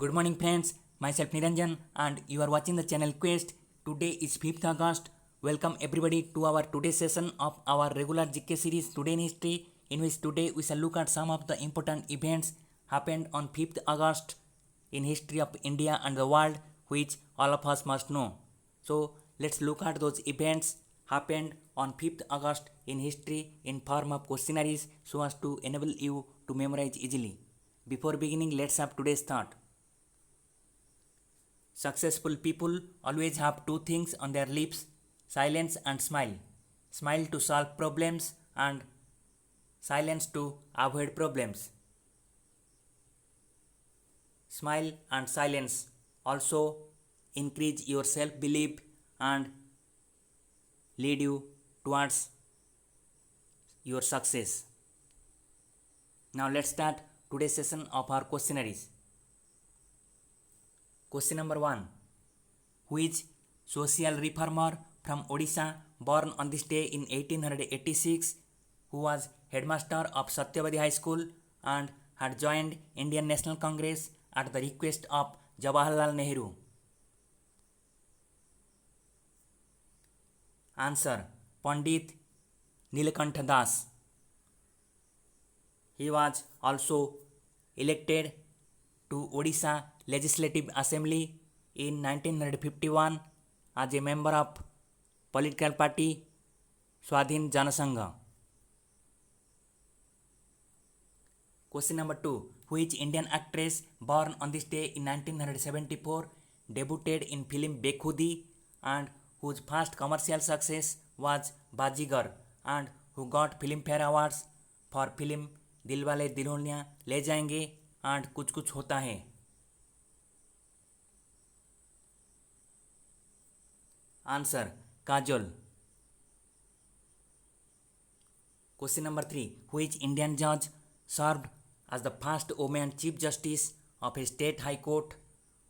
Good morning friends, myself Niranjan and you are watching the channel Quest. Today is 5th August. Welcome everybody to our today's session of our regular GK series Today in History, in which today we shall look at some of the important events happened on 5th August in history of India and the world, which all of us must know. So let's look at those events happened on 5th August in history in form of questionnaires so as to enable you to memorize easily. Before beginning, let's have today's thought. Successful people always have two things on their lips: silence and smile. Smile to solve problems and silence to avoid problems. Smile and silence also increase your self belief and lead you towards your success. Now let's start today's session of our questionnaires. Question number 1. Who is social reformer from Odisha born on this day in 1886, who was headmaster of Satyavadi High School and had joined Indian National Congress at the request of Jawaharlal Nehru? Answer: Pandit Nilakantha Das. He was also elected to Odisha Legislative Assembly in 1951 as a member of political party Swadhin Janasangha. Question number 2. Which Indian actress born on this day in 1974 debuted in film Bekhudi and whose first commercial success was Bajigar and who got Filmfare Awards for film Dilwale Dulhania Le Jayenge and Kuch Kuch Hota Hai? Answer: Kajol. Question number 3. Which Indian judge served as the first woman Chief Justice of a state high court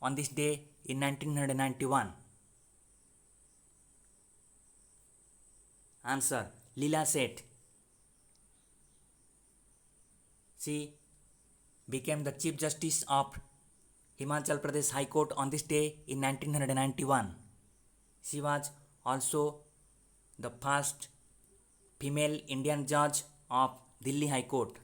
on this day in 1991? Answer: Leela Seth. She became the Chief Justice of Himachal Pradesh High Court on this day in 1991. She was also the first female Indian judge of Delhi High Court.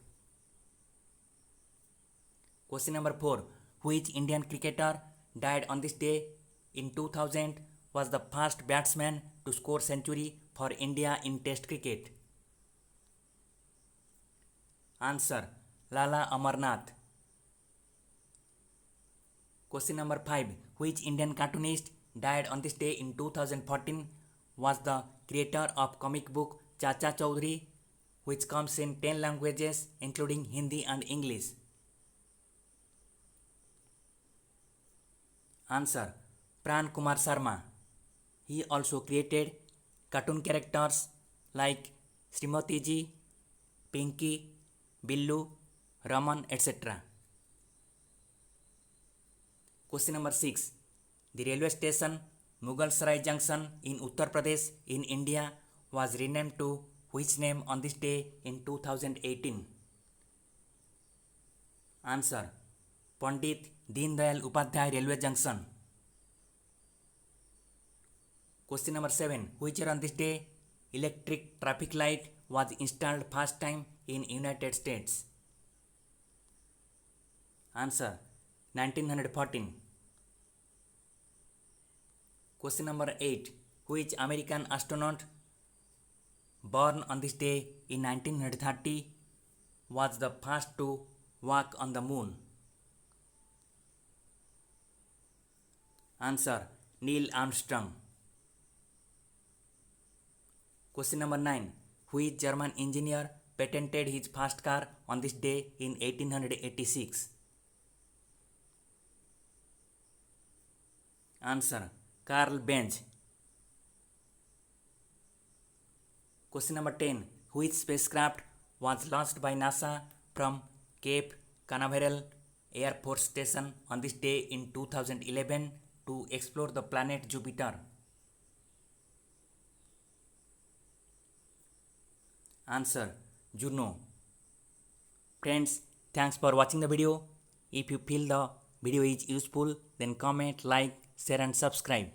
Question number 4. Which Indian cricketer died on this day in 2000 was the first batsman to score century for India in Test cricket? Answer: Lala Amarnath. Question number 5. Which Indian cartoonist died on this day in 2014 was the creator of comic book Chacha Chaudhary, which comes in 10 languages including Hindi and English? Answer: Pran Kumar Sharma. He also created cartoon characters like Srimati Ji, Pinky, Billu, Raman, etc. Question number 6. The railway station Mughal Sarai Junction in Uttar Pradesh in India was renamed to which name on this day in 2018? Answer: Pandit Deen Dayal Upadhyay Railway Junction. Question number 7. Which year on this day electric traffic light was installed first time in United States? Answer: 1914. Question number 8. Which American astronaut born on this day in 1930 was the first to walk on the moon? Answer: Neil Armstrong. Question number 9. Which German engineer patented his first car on this day in 1886? Answer: Carl Benz. Question number 10. Which spacecraft was launched by NASA from Cape Canaveral Air Force Station on this day in 2011 to explore the planet Jupiter? Answer: Juno. Friends, thanks for watching the video. If you feel the video is useful, then comment, like, share and subscribe.